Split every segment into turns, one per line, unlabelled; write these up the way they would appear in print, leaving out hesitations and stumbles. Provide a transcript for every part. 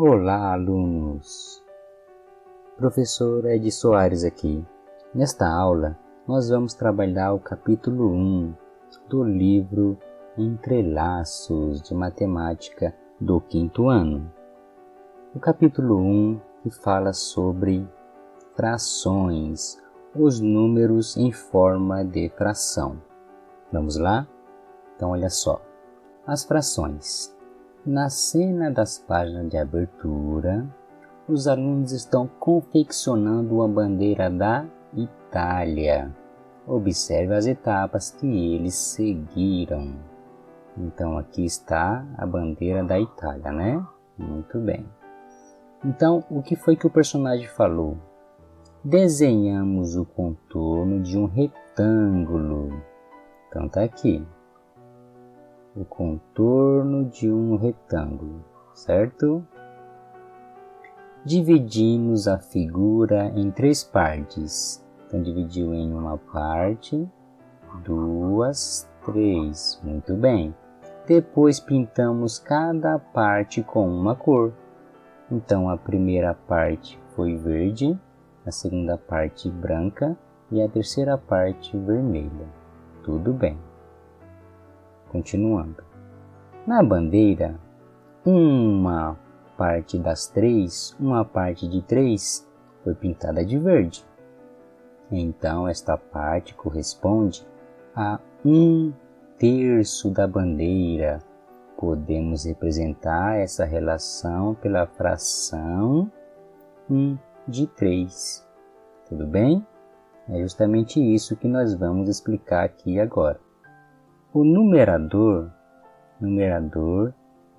Olá, alunos! Professor Ed Soares aqui. Nesta aula, nós vamos trabalhar o capítulo 1 do livro Entrelaços de Matemática do 5º ano. O capítulo 1 que fala sobre frações, os números em forma de fração. Vamos lá? Então, olha só. As frações. Na cena das páginas de abertura, os alunos estão confeccionando uma bandeira da Itália. Observe as etapas que eles seguiram. Então, aqui está a bandeira da Itália, né? Muito bem. Então, o que foi que o personagem falou? Desenhamos o contorno de um retângulo. Então, tá aqui. O contorno de um retângulo, certo? Dividimos a figura em 3 partes. Então, dividiu em uma parte, 2, 3. Muito bem. Depois, pintamos cada parte com uma cor. Então, a primeira parte foi verde, a segunda parte branca e a terceira parte vermelha. Tudo bem. Continuando. Na bandeira, uma parte de 3 foi pintada de verde. Então, esta parte corresponde a 1/3 da bandeira. Podemos representar essa relação pela fração 1 de 3. Tudo bem? É justamente isso que nós vamos explicar aqui agora. O numerador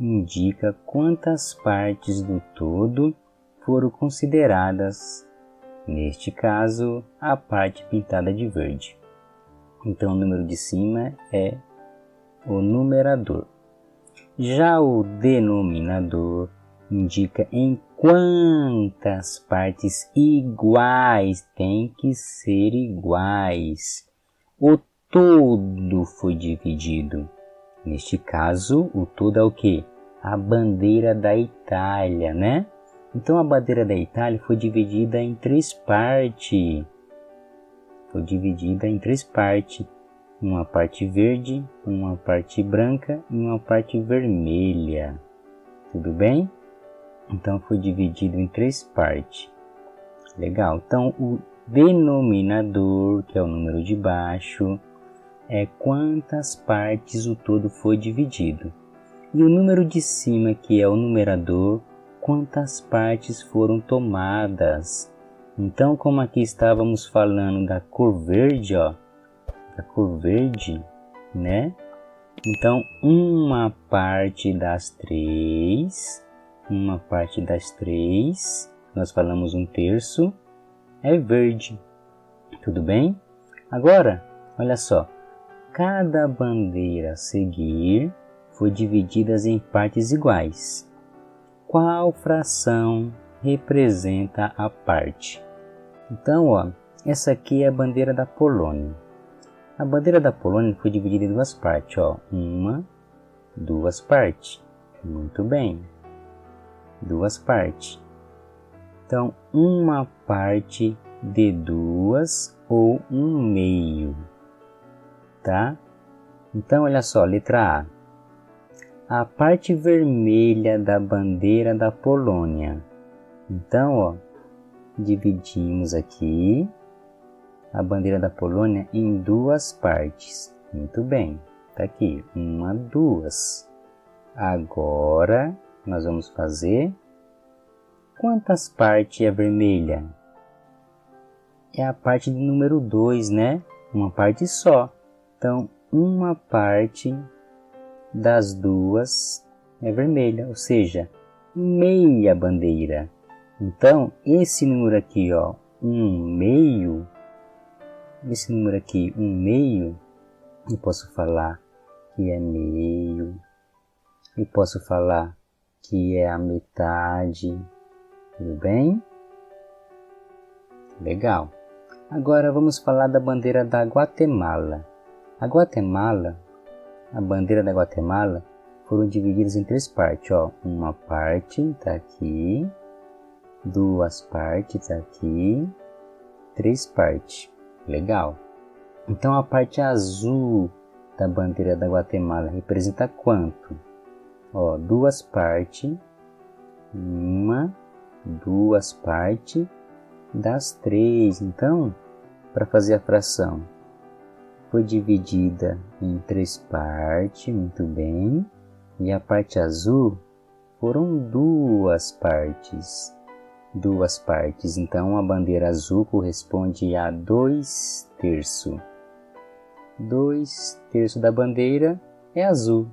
indica quantas partes do todo foram consideradas, neste caso, a parte pintada de verde. Então, o número de cima é o numerador. Já o denominador indica em quantas partes iguais tem que ser iguais. O todo foi dividido. Neste caso, o todo é o quê? A bandeira da Itália, né? Então, a bandeira da Itália foi dividida em 3 partes. Uma parte verde, uma parte branca e uma parte vermelha. Tudo bem? Então, foi dividido em 3 partes. Legal. Então, o denominador, que é o número de baixo, é quantas partes o todo foi dividido. E o número de cima, que é o numerador, quantas partes foram tomadas. Então, como aqui estávamos falando da cor verde, né? Então, uma parte das 3, nós falamos 1/3, é verde. Tudo bem? Agora, olha só. Cada bandeira a seguir foi dividida em partes iguais. Qual fração representa a parte? Então, essa aqui é a bandeira da Polônia. A bandeira da Polônia foi dividida em 2 partes, 2 partes. Muito bem. 2 partes. Então, uma parte de 2 ou 1/2. Tá? Então, olha só, letra A. A parte vermelha da bandeira da Polônia. Então, dividimos aqui a bandeira da Polônia em 2 partes. Muito bem, tá aqui, 1, 2. Agora, nós vamos fazer quantas partes é vermelha? É a parte do número 2, né? Uma parte só. Então, uma parte das 2 é vermelha, ou seja, meia bandeira. Então, esse número aqui, 1/2, eu posso falar que é meio, eu posso falar que é a metade, tudo bem? Legal. Agora vamos falar da bandeira da Guatemala. A bandeira da Guatemala foram divididas em 3 partes, ó. Uma parte está aqui, 2 partes aqui, 3 partes. Legal. Então a parte azul da bandeira da Guatemala representa quanto? Ó, 2 partes, 2 partes das 3. Então, para fazer a fração, foi dividida em 3 partes, muito bem. E a parte azul foram 2 partes. 2 partes, então a bandeira azul corresponde a 2/3. 2/3 da bandeira é azul.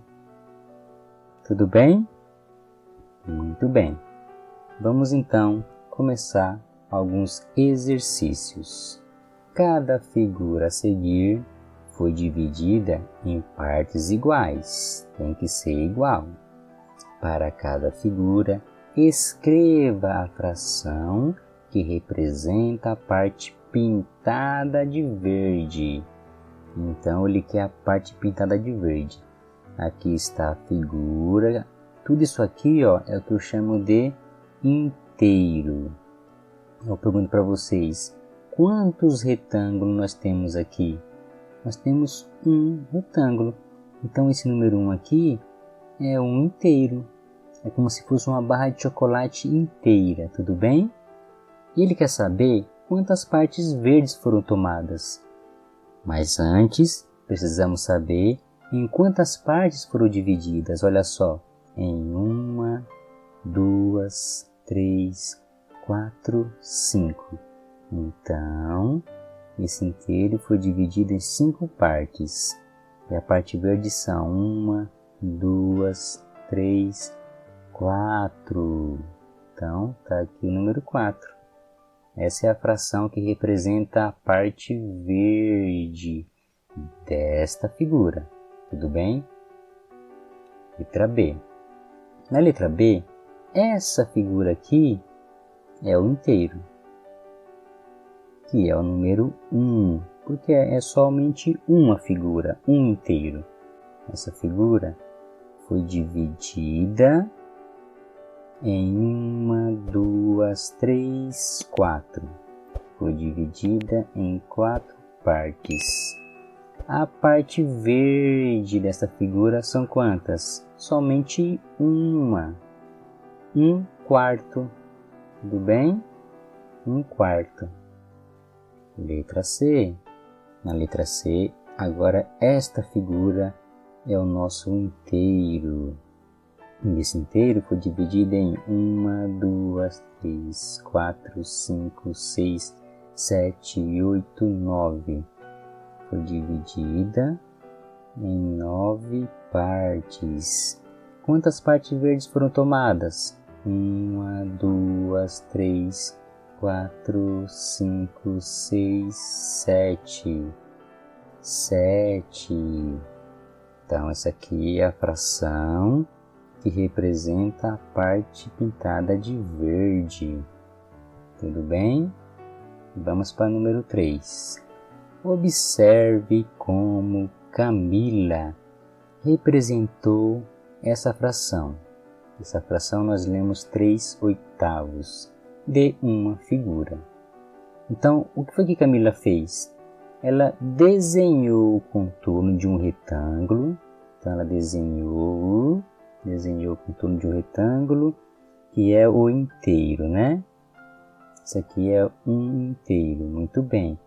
Tudo bem? Muito bem. Vamos então começar alguns exercícios. Cada figura a seguir foi dividida em partes iguais. Tem que ser igual. Para cada figura, escreva a fração que representa a parte pintada de verde. Então, ele quer a parte pintada de verde. Aqui está a figura. Tudo isso aqui, ó, é o que eu chamo de inteiro. Eu pergunto para vocês, quantos retângulos nós temos aqui? Nós temos um retângulo. Então, esse número 1 aqui é um inteiro. É como se fosse uma barra de chocolate inteira, tudo bem? E ele quer saber quantas partes verdes foram tomadas. Mas antes, precisamos saber em quantas partes foram divididas. Olha só, em 1, 2, 3, 4, 5. Então, esse inteiro foi dividido em 5 partes. E a parte verde são 1, 2, 3, 4. Então, está aqui o número 4. Essa é a fração que representa a parte verde desta figura. Tudo bem? Letra B. Na letra B, essa figura aqui é o inteiro, que é o número 1, porque é somente uma figura, um inteiro. Essa figura foi dividida em 1, 2, 3, 4. Foi dividida em 4 partes. A parte verde dessa figura são quantas? Somente uma. 1/4. Tudo bem? 1/4. Letra C. Na letra C, agora esta figura é o nosso inteiro. E esse inteiro foi dividido em 1, 2, 3, 4, 5, 6, 7, 8, 9. Foi dividida em 9 partes. Quantas partes verdes foram tomadas? 1, 2, 3, 4, 5, 6, 7. 7. Então, essa aqui é a fração que representa a parte pintada de verde. Tudo bem? Vamos para o número 3. Observe como Camila representou essa fração. Essa fração nós lemos 3/8 de uma figura. Então, o que foi que Camila fez? Ela desenhou o contorno de um retângulo. Então, ela desenhou o contorno de um retângulo, que é o inteiro, né? Isso aqui é um inteiro, muito bem.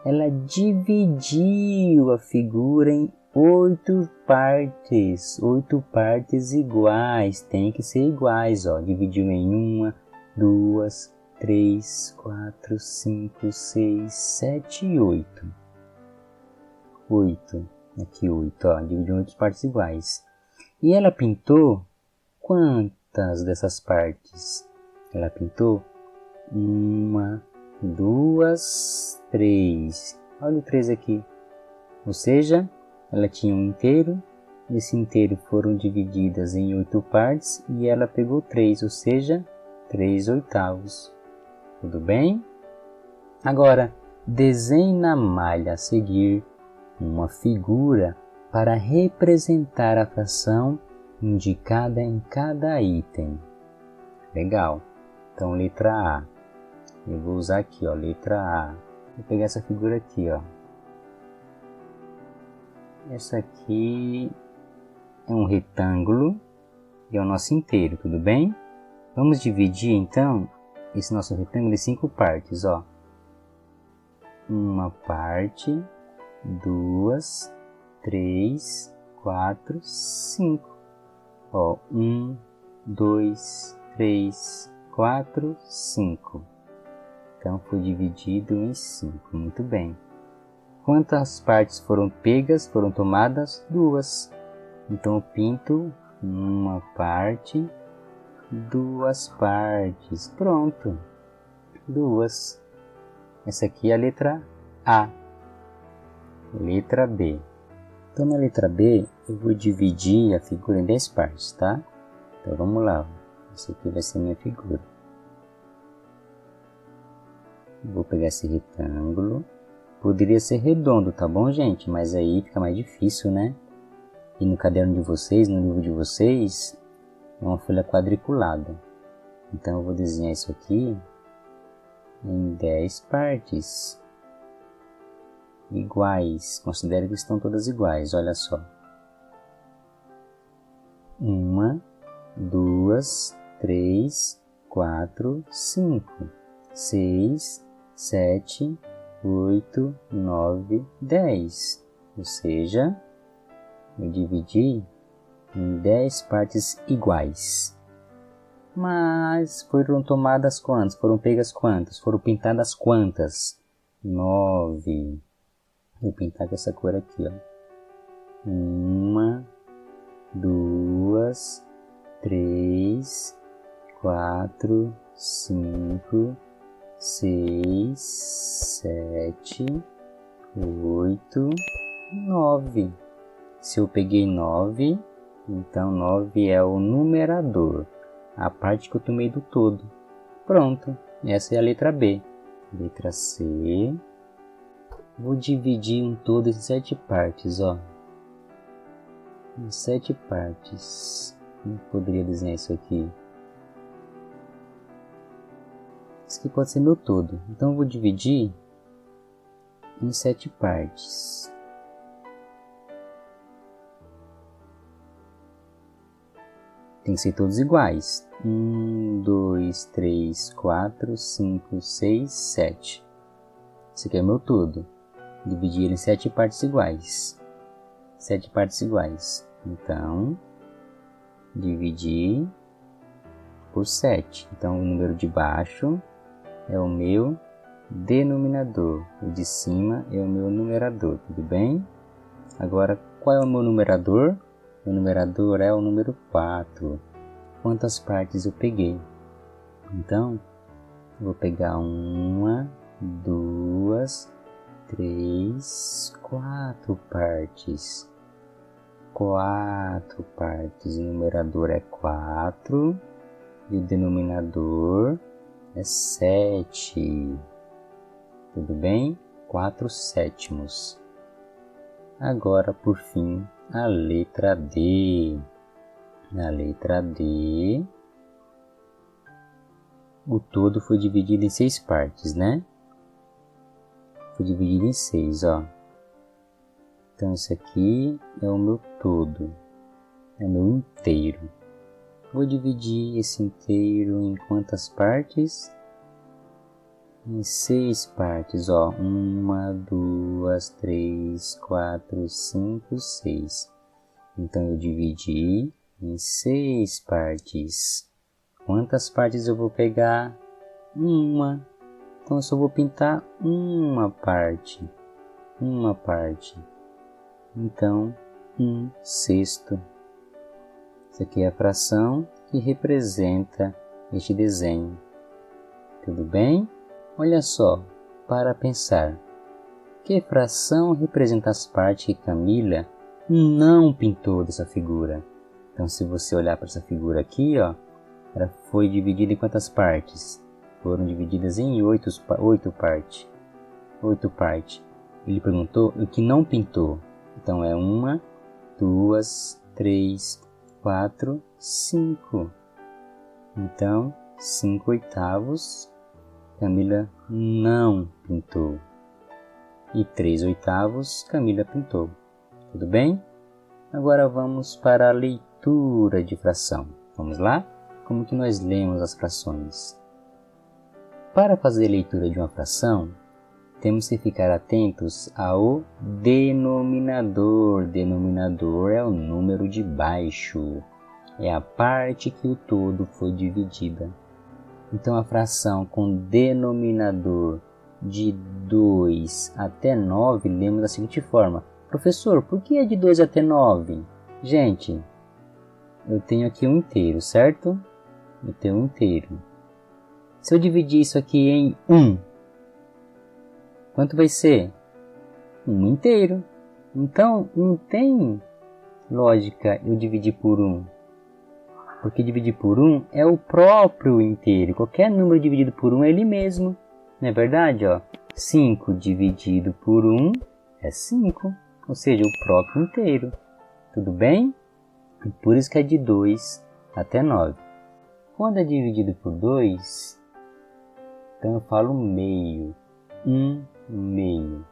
Ela dividiu a figura em 8 partes, 8 partes iguais, tem que ser iguais, ó. Dividiu em 1, 2, 3, 4, 5, 6, 7 e 8. 8, aqui 8, ó, dividiu em 8 partes iguais. E ela pintou quantas dessas partes? Ela pintou 1, 2, 3. Olha o 3 aqui. Ou seja, ela tinha um inteiro. Esse inteiro foram divididas em 8 partes e ela pegou 3, ou seja, 3/8. Tudo bem? Agora, desenhe na malha a seguir uma figura para representar a fração indicada em cada item. Legal. Então, letra A. Eu vou usar aqui, ó, letra A. Vou pegar essa figura aqui, ó. Essa aqui é um retângulo e é o nosso inteiro, tudo bem? Vamos dividir, então, esse nosso retângulo em 5 partes, ó. Uma parte, 2, 3, 4, 5. Ó, 1, 2, 3, 4, 5. Então, foi dividido em 5. Muito bem. Quantas partes foram pegas, foram tomadas? 2. Então, eu pinto uma parte, 2 partes. Pronto. 2. Essa aqui é a letra A. Letra B. Então, na letra B, eu vou dividir a figura em 10 partes, tá? Então, vamos lá. Essa aqui vai ser minha figura. Vou pegar esse retângulo. Poderia ser redondo, tá bom, gente? Mas aí fica mais difícil, né? E no caderno de vocês, no livro de vocês, é uma folha quadriculada. Então, eu vou desenhar isso aqui em 10 partes iguais. Considere que estão todas iguais, olha só. 1, 2, 3, 4, 5, 6, 7, 8, 9, 10. Ou seja, eu dividi em 10 partes iguais. Mas foram tomadas quantas? Foram pegas quantas? Foram pintadas quantas? 9. Vou pintar com essa cor aqui, ó. 1, 2, 3, 4, 5, 6, 7, 8, 9. Se eu peguei 9, então 9 é o numerador, a parte que eu tomei do todo. Pronto, essa é a letra B. Letra C. Vou dividir um todo em 7 partes, ó. Em 7 partes. Como poderia desenhar isso aqui? Isso aqui pode ser meu todo. Então eu vou dividir em 7 partes. Tem que ser todos iguais. 1, 2, 3, 4, 5, 6, 7. Esse aqui é meu todo. Dividir em 7 partes iguais. 7 partes iguais. Então, dividir por 7. Então, o número de baixo é o meu denominador. O de cima é o meu numerador. Tudo bem? Agora, qual é o meu numerador? O numerador é o número 4. Quantas partes eu peguei? Então, eu vou pegar 1, 2, 3, 4 partes. 4 partes. O numerador é 4 e o denominador é 7. Tudo bem? 4 sétimos. Agora, por fim, a letra D. Na letra D, o todo foi dividido em 6 partes, né? Foi dividido em 6, ó. Então, esse aqui é o meu todo, é o meu inteiro. Vou dividir esse inteiro em quantas partes? Em 6 partes, ó. 1, 2, 3, 4, 5, 6. Então, eu dividi em 6 partes. Quantas partes eu vou pegar? Uma. Então, eu só vou pintar uma parte. Uma parte. Então, 1/6. Essa aqui é a fração que representa este desenho. Tudo bem? Olha só, para pensar. Que fração representa as partes que Camila não pintou dessa figura? Então, se você olhar para essa figura aqui, ó, ela foi dividida em quantas partes? Foram divididas em 8 partes. 8 partes. Ele perguntou o que não pintou. Então, é 1, 2, 3, 4, 5. Então, 5 oitavos, Camila não pintou. E 3 oitavos, Camila pintou. Tudo bem? Agora vamos para a leitura de fração. Vamos lá? Como que nós lemos as frações? Para fazer a leitura de uma fração, temos que ficar atentos ao denominador. Denominador é o número de baixo. É a parte que o todo foi dividida. Então, a fração com denominador de 2 até 9, lemos da seguinte forma. Professor, por que é de 2 até 9? Gente, eu tenho aqui um inteiro, certo? Eu tenho um inteiro. Se eu dividir isso aqui em 1, quanto vai ser? 1 inteiro. Então, não tem lógica eu dividir por 1. Porque dividir por 1 é o próprio inteiro. Qualquer número dividido por 1 é ele mesmo. Não é verdade? 5 dividido por 1 é 5. Ou seja, o próprio inteiro. Tudo bem? Por isso que é de 2 até 9. Quando é dividido por 2, então eu falo meio. 1 meio.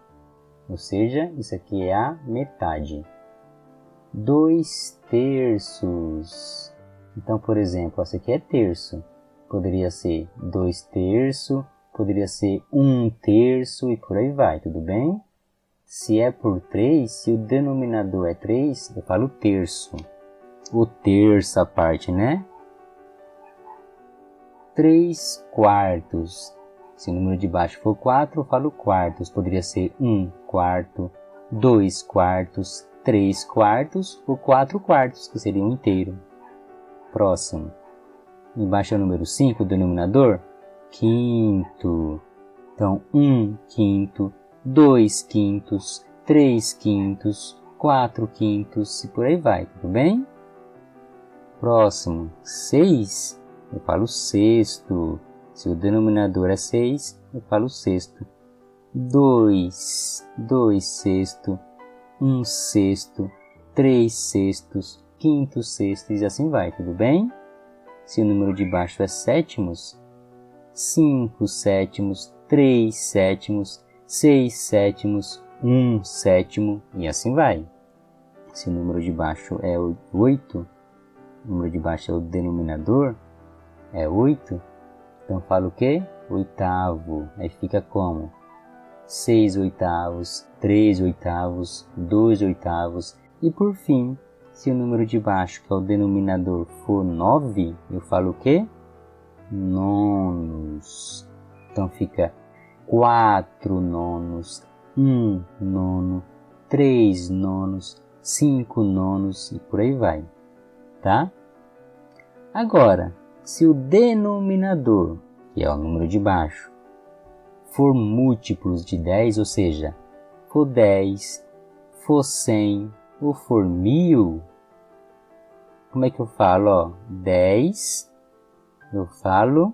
Ou seja, isso aqui é a metade. 2 terços. Então, por exemplo, essa aqui é terço. Poderia ser 2 terços, poderia ser 1 terço e por aí vai, tudo bem? Se é por 3, se o denominador é 3, eu falo terço. O terça parte, né? 3 quartos. Se o número de baixo for 4, eu falo quartos. Poderia ser 1 quarto, 2 quartos, 3 quartos ou 4 quartos, que seria um inteiro. Próximo. Embaixo é o número 5, o denominador, quinto. Então, 1 quinto, 2 quintos, 3 quintos, 4 quintos e por aí vai, tudo bem? Próximo, 6, eu falo sexto. Se o denominador é 6, eu falo sexto. 2 sexto, 1 sexto, 3 sextos, quinto sextos e assim vai, tudo bem? Se o número de baixo é sétimos, 5 sétimos, 3 sétimos, 6 sétimos, 1 sétimo e assim vai. Se o número de baixo é 8, o número de baixo é o denominador, é 8, então falo o quê? Oitavo. Aí fica como? 6 oitavos, 3 oitavos, 2 oitavos e por fim, se o número de baixo, que é o denominador, for 9, eu falo o quê? Nonos. Então fica 4 nonos, 1 nono, 3 nonos, 5 nonos e por aí vai, tá? Agora, se o denominador, que é o número de baixo, for múltiplos de 10, ou seja, for 10, for 100 ou for 1000, como é que eu falo? 10, eu falo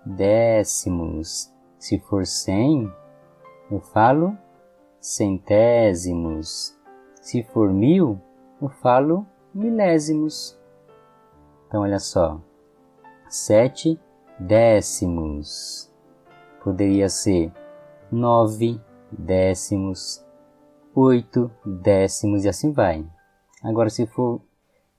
décimos. Se for 100, eu falo centésimos. Se for 1000, eu falo milésimos. Então, olha só, 7 décimos. Poderia ser 9 décimos, 8 décimos e assim vai. Agora, se for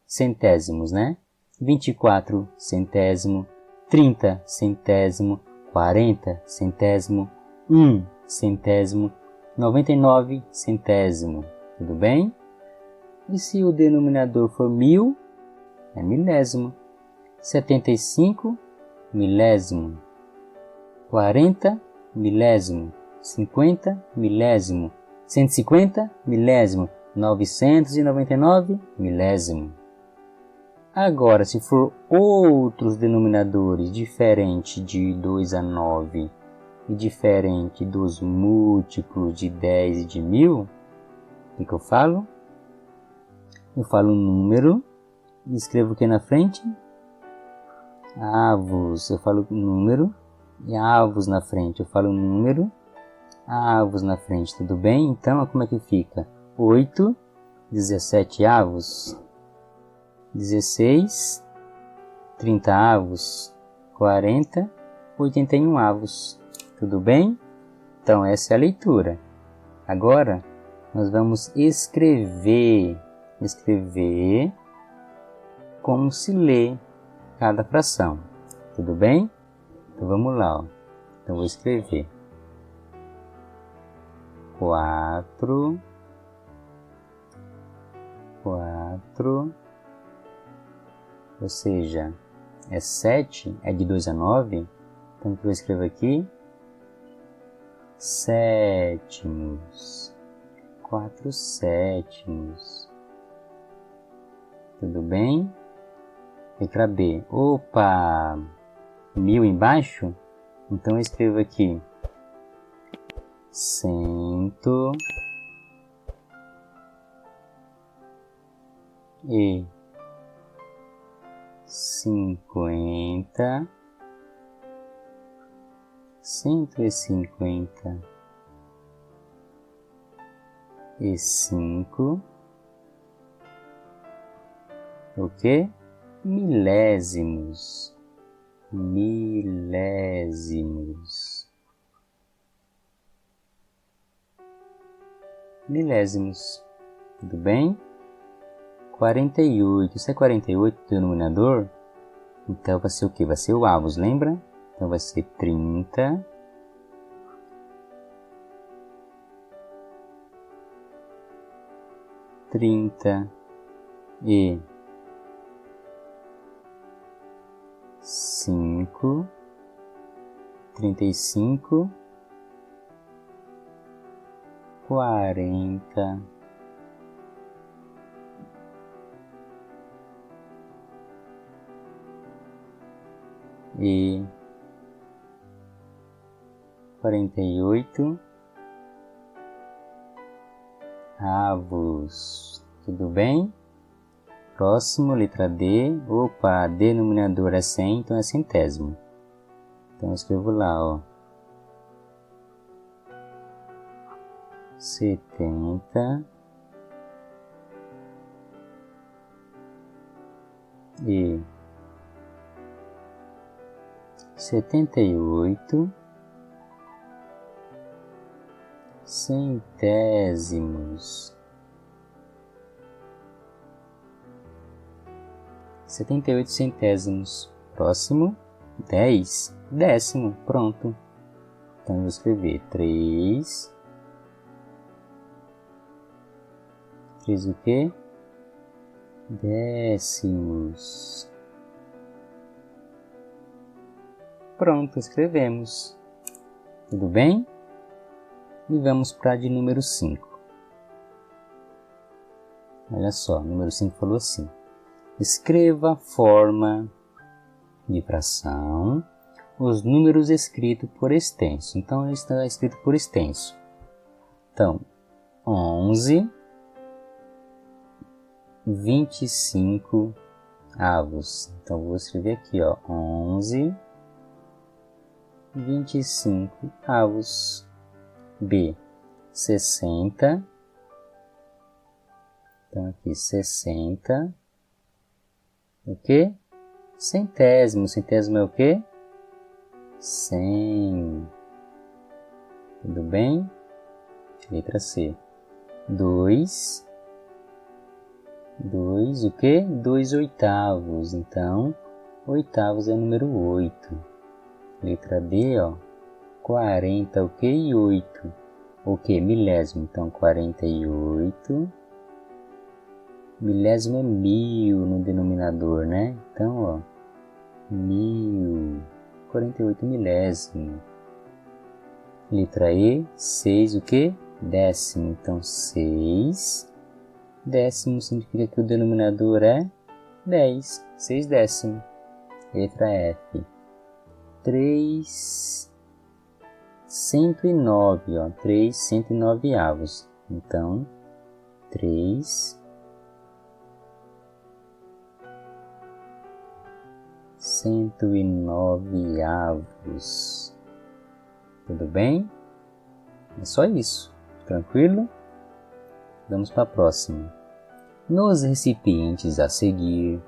centésimos, né? 24 centésimo, 30 centésimo, 40 centésimo, 1 centésimo, 99 centésimo. Tudo bem? E se o denominador for 1000, é milésimo. 75, milésimo. 40, milésimo. 50, milésimo. 150, milésimo. 999, milésimo. Agora, se for outros denominadores diferentes de 2 a 9 e diferente dos múltiplos de 10 e de 1000, o que eu falo? Eu falo um número e escrevo o que na frente? Avos. Eu falo número e avos na frente. Eu falo número, avos na frente. Tudo bem? Então, como é que fica? 8, 17 avos. 16, 30 avos, 40, 81 avos. Tudo bem? Então essa é a leitura. Agora nós vamos escrever como se lê cada fração. Tudo bem? Então vamos lá, ó. Então vou escrever 4, ou seja, é 7, é de 2 a 9, então eu vou escrever aqui sétimos, 4 sétimos. Tudo bem? Letra B. Opa! 1000 embaixo? Então eu escrevo aqui 150, 155, o quê? Milésimos. Tudo bem? 48. Isso é 48 do denominador? Então vai ser o quê? Vai ser o avos, lembra? Então vai ser 30. 35, 40. E 48 avos. Tudo bem? Próximo, letra D. Opa, denominador é 100, então é centésimo. Então eu escrevo lá, ó. 70 e 78 centésimos. 78 centésimos. Próximo, 10, décimo, pronto. Então eu vou escrever 3 o quê? Décimos. Pronto, escrevemos. Tudo bem? E vamos para a de número 5. Olha só, número 5 falou assim: escreva a forma de fração, os números escritos por extenso. Então, ele está escrito por extenso. Então, 11, 25 avos. Então, vou escrever aqui, ó, 11, 25 avos. B, 60. Então, aqui, 60. O quê? Centésimo. Centésimo é o quê? 100. Tudo bem? Letra C. 2, o quê? 2 oitavos. Então, oitavos é o número 8. Letra D, ó. 40, o quê? E 8. O quê? Milésimo. Então, 48. Milésimo é 1000 no denominador, né? Então, ó. 1000. 48 milésimo. Letra E. 6, o quê? Décimo. Então, 6. Décimo significa que o denominador é 10. 6 décimo. Letra F. 3, 109, ó. 3, 109 avos. Então, 3, 109 avos. Tudo bem? É só isso. Tranquilo? Vamos para a próxima. Nos recipientes a seguir,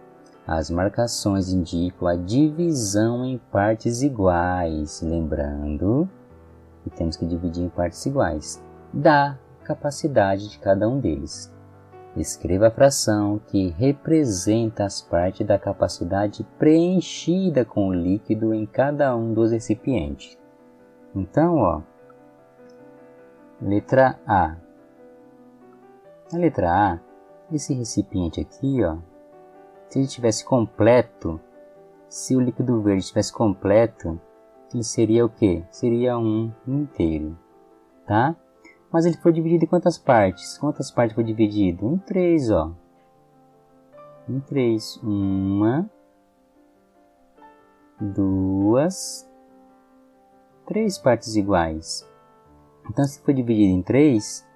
as marcações indicam a divisão em partes iguais, lembrando que temos que dividir em partes iguais, da capacidade de cada um deles. Escreva a fração que representa as partes da capacidade preenchida com o líquido em cada um dos recipientes. Então, letra A. Na letra A, esse recipiente aqui, se ele estivesse completo, se o líquido verde estivesse completo, ele seria o quê? Seria um inteiro, tá? Mas ele foi dividido em quantas partes? Quantas partes foi dividido? Em 3, Em 3. 1, 2, 3 partes iguais. Então, se foi dividido em 3,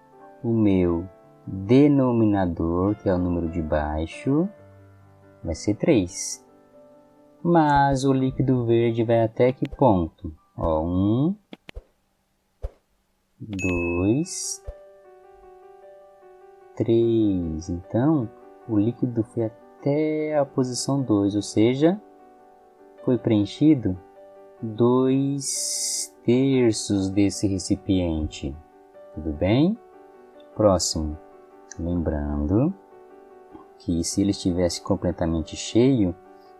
o meu denominador, que é o número de baixo, vai ser 3. Mas o líquido verde vai até que ponto? 1, 2, 3. Então, o líquido foi até a posição 2, ou seja, foi preenchido 2/3 desse recipiente. Tudo bem? Próximo. Lembrando que se ele estivesse completamente cheio,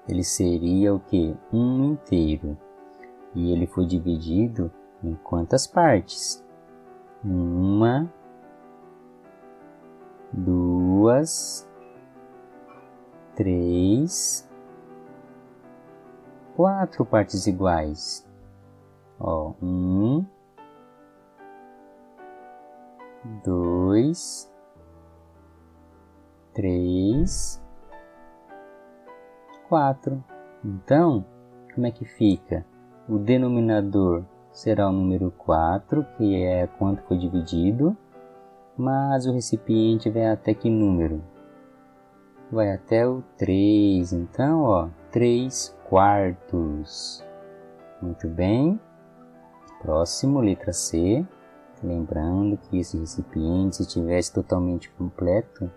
ele seria o quê? Um inteiro. E ele foi dividido em quantas partes? 1, 2, 3, 4 partes iguais. 1, 2, 3, 4. Então, como é que fica? O denominador será o número 4, que é quanto foi dividido, mas o recipiente vai até que número? Vai até o 3, então 3/4. Muito bem. Próximo, letra C. Lembrando que esse recipiente, se estivesse totalmente completo,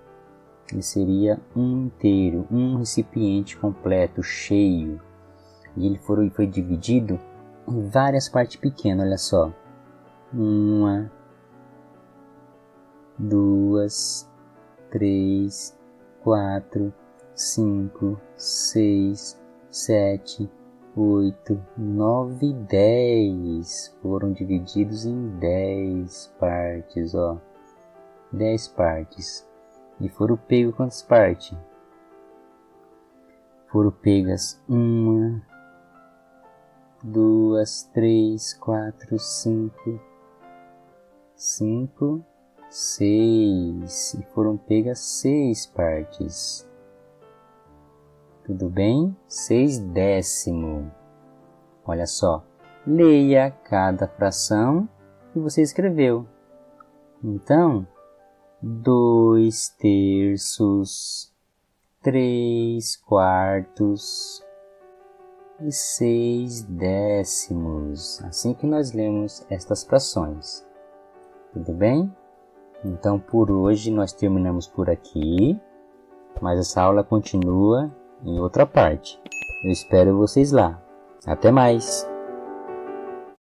ele seria um inteiro, um recipiente completo, cheio. E ele foi dividido em várias partes pequenas, olha só. 1, 2, 3, 4, 5, 6, 7, 8, 9, 10. Foram divididos em 10 partes, 10 partes. E foram pegos quantas partes? Foram pegas 1, 2, 3, 4, 5, 6. E foram pegas 6 partes. Tudo bem? 6/10. Olha só. Leia cada fração que você escreveu. Então, 2/3, 3/4 e 6/10. Assim que nós lemos estas frações. Tudo bem? Então, por hoje nós terminamos por aqui, mas essa aula continua em outra parte. Eu espero vocês lá. Até mais!